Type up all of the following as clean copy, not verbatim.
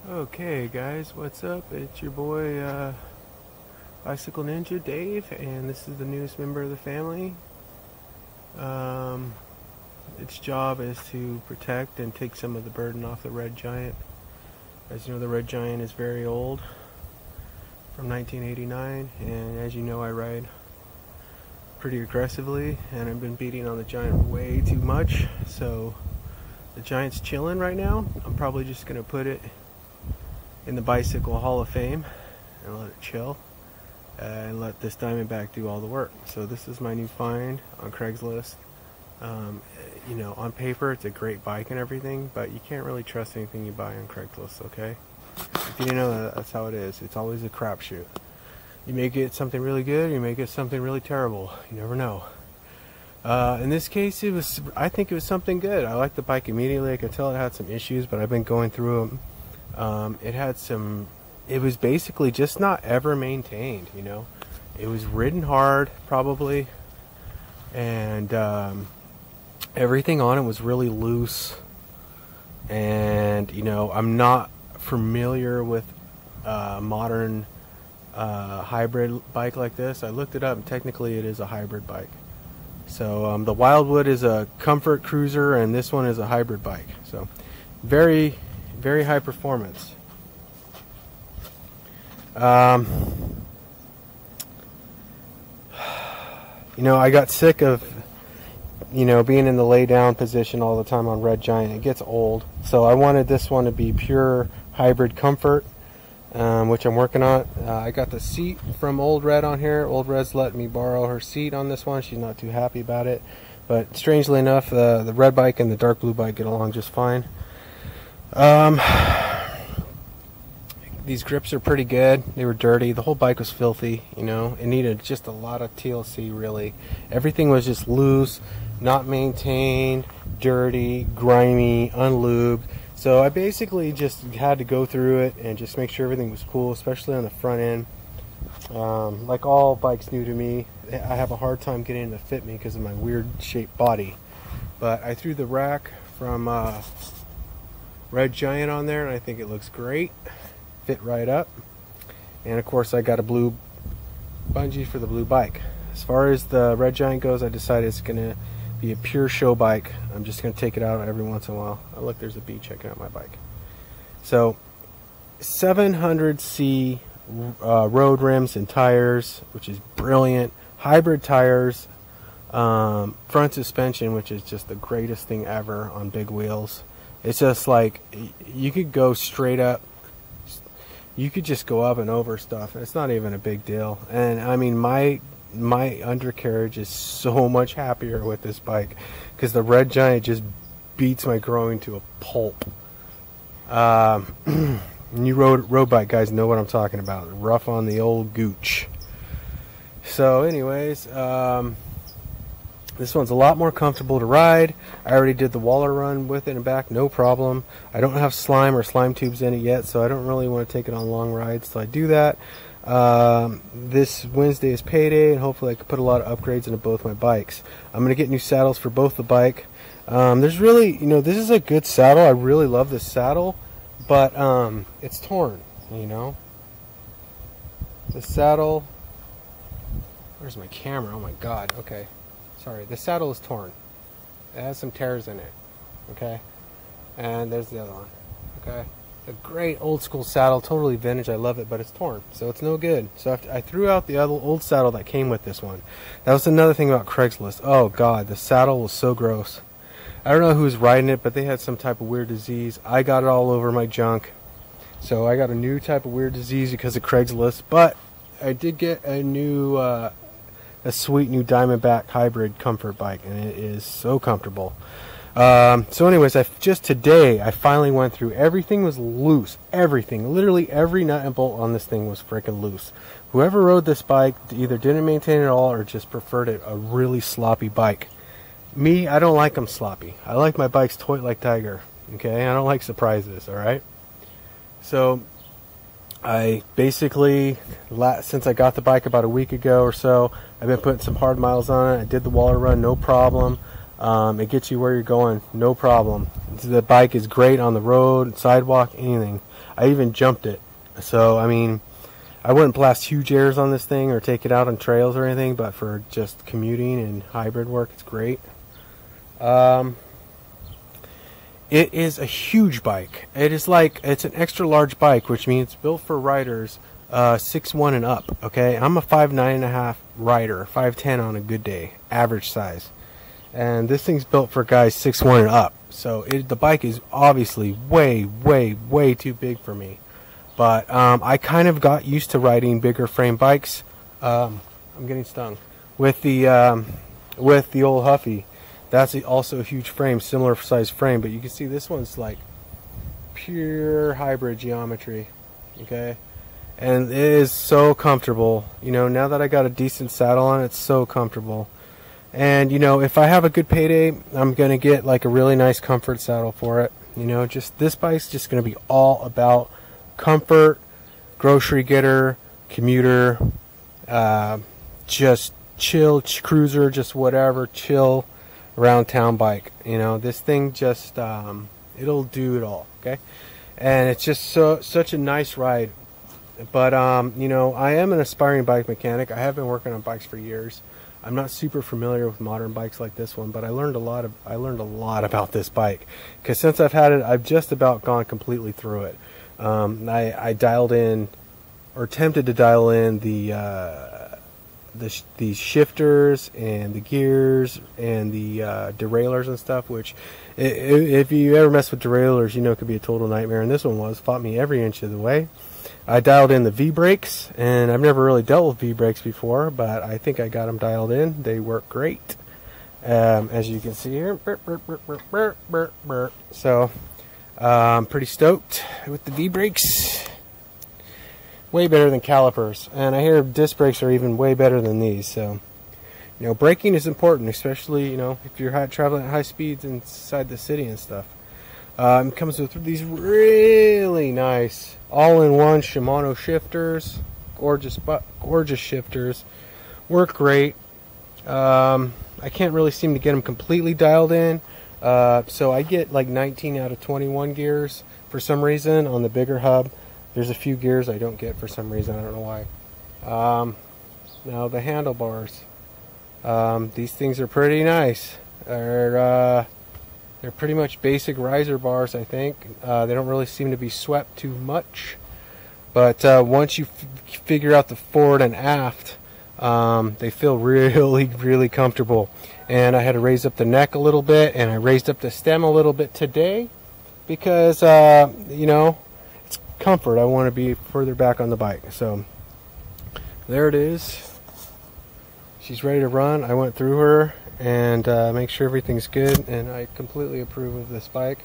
Okay guys, what's up? It's your boy Bicycle Ninja Dave, and this is the newest member of the family. Its job is to protect and take some of the burden off the Red Giant. As you know, the Red Giant is very old, from 1989, and as you know, I ride pretty aggressively, and I've been beating on the Giant way too much, so the Giant's chilling right now. I'm probably just going to put it in the Bicycle Hall of Fame and let it chill and let this Diamondback do all the work. So this is my new find on Craigslist. You know, on paper it's a great bike and everything, but you can't really trust anything you buy on Craigslist, okay? If you didn't know that, that's how it is. It's always a crapshoot. You may get something really good, you may get something really terrible. You never know. In this case, I think it was something good. I liked the bike immediately. I could tell it had some issues, but I've been going through them. It was basically just not ever maintained, you know. It was ridden hard, probably, and everything on it was really loose. And, you know, I'm not familiar with modern hybrid bike like this. I looked it up, and technically it is a hybrid bike. So the Wildwood is a comfort cruiser, and this one is a hybrid bike. So very, very high performance. You know, I got sick of, you know, being in the lay down position all the time on Red Giant. It gets old. So I wanted this one to be pure hybrid comfort, which I'm working on. I got the seat from Old Red on here. Old Red's let me borrow her seat on this one. She's not too happy about it. But strangely enough, the red bike and the dark blue bike get along just fine. These grips are pretty good. They were dirty. The whole bike was filthy, you know. It needed just a lot of TLC, really. Everything was just loose, not maintained, dirty, grimy, unlubed. So I basically just had to go through it and just make sure everything was cool, especially on the front end. Like all bikes new to me, I have a hard time getting it to fit me because of my weird shaped body. But I threw the rack from Red Giant on there, and I think it looks great. Fit right up. And of course I got a blue bungee for the blue bike. As far as the Red Giant goes, I decided it's gonna be a pure show bike. I'm just gonna take it out every once in a while. Oh, look, there's a bee checking out my bike. So 700C road rims and tires, which is brilliant. Hybrid tires, front suspension, which is just the greatest thing ever on big wheels. It's just like you could go straight up. You could just go up and over stuff. It's not even a big deal. And I mean, my undercarriage is so much happier with this bike because the Red Giant just beats my groin to a pulp. You road bike guys know what I'm talking about. Rough on the old gooch. So anyways, this one's a lot more comfortable to ride. I already did the Waller run with it and back, no problem. I don't have slime or slime tubes in it yet, so I don't really want to take it on long rides till I do that. This Wednesday is payday, and hopefully I can put a lot of upgrades into both my bikes. I'm going to get new saddles for both the bike. There's really, you know, this is a good saddle. I really love this saddle, but it's torn, you know. The saddle, where's my camera? Oh my god, okay. Sorry, the saddle is torn. It has some tears in it, okay? And there's the other one, okay? A great old school saddle, totally vintage. I love it, but it's torn, so it's no good. So I threw out the other old saddle that came with this one. That was another thing about Craigslist. Oh god, the saddle was so gross. I don't know who was riding it, but they had some type of weird disease. I got it all over my junk. So I got a new type of weird disease because of Craigslist, but I did get a new a sweet new Diamondback hybrid comfort bike, and it is so comfortable. So anyways, just today I finally went through. Everything was loose. Everything, literally every nut and bolt on this thing was freaking loose. Whoever rode this bike either didn't maintain it at all or just preferred it a really sloppy bike. Me, I don't like them sloppy. I like my bikes toy like tiger. Okay, I don't like surprises. All right. So I basically, since I got the bike about a week ago or so, I've been putting some hard miles on it. I did the Waller run, no problem. It gets you where you're going, no problem. The bike is great on the road, sidewalk, anything. I even jumped it. So I mean, I wouldn't blast huge airs on this thing or take it out on trails or anything, but for just commuting and hybrid work, it's great. It is a huge bike. It's an extra large bike, which means it's built for riders 6'1" and up. Okay, I'm a 5'9.5" rider, 5'10" on a good day, average size, and this thing's built for guys 6'1" and up. So the bike is obviously way too big for me. But I kind of got used to riding bigger frame bikes. I'm getting stung with the old Huffy. That's also a huge frame, similar size frame, but you can see this one's like pure hybrid geometry. Okay, and it is so comfortable. You know, now that I got a decent saddle on it, it's so comfortable. And you know, if I have a good payday, I'm gonna get like a really nice comfort saddle for it. You know, just this bike's just gonna be all about comfort, grocery getter, commuter, just chill, cruiser, just whatever, chill around town bike. You know, this thing just it'll do it all. Okay, and it's just such a nice ride. But you know, I am an aspiring bike mechanic. I have been working on bikes for years. I'm not super familiar with modern bikes like this one, but I learned a lot about this bike, because since I've had it, I've just about gone completely through it. I dialed in, or attempted to dial in the shifters and the gears and the derailleurs and stuff, which if you ever mess with derailleurs, you know it could be a total nightmare, and this one fought me every inch of the way. I dialed in the V-brakes, and I've never really dealt with V-brakes before, but I think I got them dialed in. They work great, as you can see here. So I'm pretty stoked with the V-brakes. Way better than calipers, and I hear disc brakes are even way better than these. So, you know, braking is important, especially, you know, if you're traveling at high speeds inside the city and stuff. It comes with these really nice all-in-one Shimano shifters, gorgeous shifters, work great. I can't really seem to get them completely dialed in, so I get like 19 out of 21 gears for some reason on the bigger hub. There's a few gears I don't get for some reason, I don't know why. Now the handlebars, these things are pretty nice. They're pretty much basic riser bars, I think. They don't really seem to be swept too much, but once you figure out the forward and aft, they feel really comfortable. And I had to raise up the neck a little bit, and I raised up the stem a little bit today, because you know, it's comfort. I want to be further back on the bike. So there it is. She's ready to run. I went through her and make sure everything's good, and I completely approve of this bike,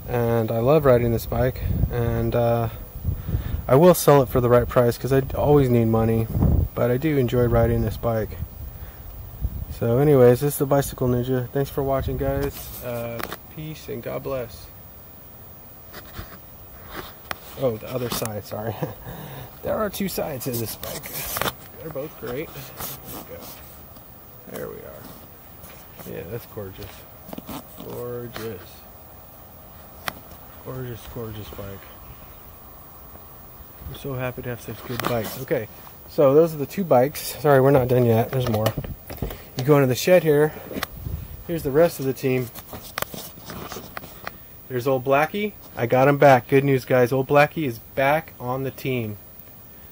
and I love riding this bike, and I will sell it for the right price, because I always need money, but I do enjoy riding this bike. So anyways, this is the Bicycle Ninja. Thanks for watching, guys. Peace and God bless. Oh, the other side, sorry. There are two sides to this bike. They're both great. There we go. There we are. Yeah, that's gorgeous. Gorgeous. Gorgeous bike. I'm so happy to have such good bikes. Okay, so those are the two bikes. Sorry, we're not done yet. There's more. You go into the shed here. Here's the rest of the team. There's old Blackie. I got him back. Good news, guys. Old Blackie is back on the team.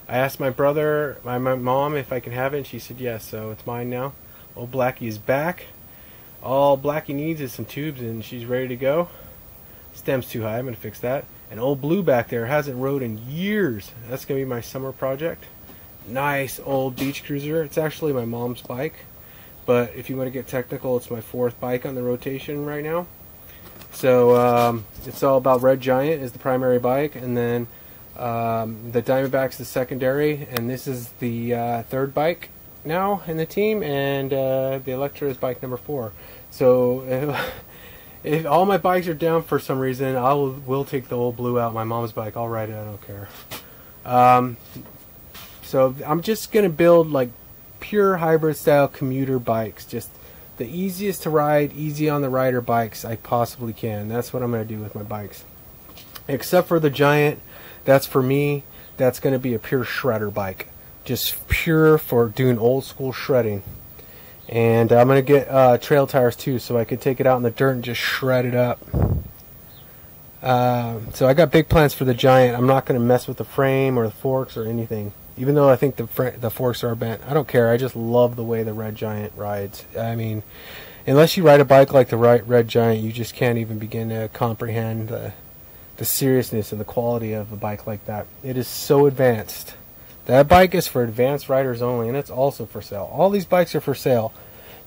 I asked my brother, my mom, if I can have it, and she said yes, so it's mine now. Old Blackie is back. All Blackie needs is some tubes, and she's ready to go. Stem's too high. I'm going to fix that. And old Blue back there hasn't rode in years. That's going to be my summer project. Nice old beach cruiser. It's actually my mom's bike, but if you want to get technical, it's my fourth bike on the rotation right now. So it's all about Red Giant is the primary bike, and then the Diamondback's the secondary, and this is the third bike now in the team, and the Electra is bike number 4. So if all my bikes are down for some reason, we'll take the old Blue out, my mom's bike. I'll ride it, I don't care. So I'm just gonna build like pure hybrid style commuter bikes, just the easiest to ride, easy on the rider bikes I possibly can. That's what I'm gonna do with my bikes, except for the Giant. That's for me. That's going to be a pure shredder bike, just pure for doing old school shredding. And I'm going to get trail tires too, so I can take it out in the dirt and just shred it up. So I got big plans for the Giant. I'm not going to mess with the frame or the forks or anything. Even though I think the forks are bent, I don't care. I just love the way the Red Giant rides. I mean, unless you ride a bike like the Red Giant, you just can't even begin to comprehend the seriousness and the quality of a bike like that. It is so advanced. That bike is for advanced riders only, and it's also for sale. All these bikes are for sale.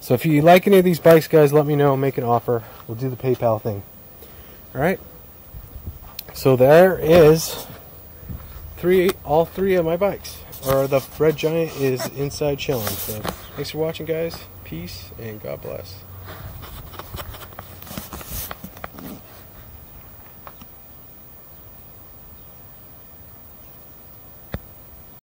So if you like any of these bikes, guys, let me know. Make an offer. We'll do the PayPal thing. All right. So there is all three of my bikes. Or the Red Giant is inside chilling. So thanks for watching, guys. Peace and God bless.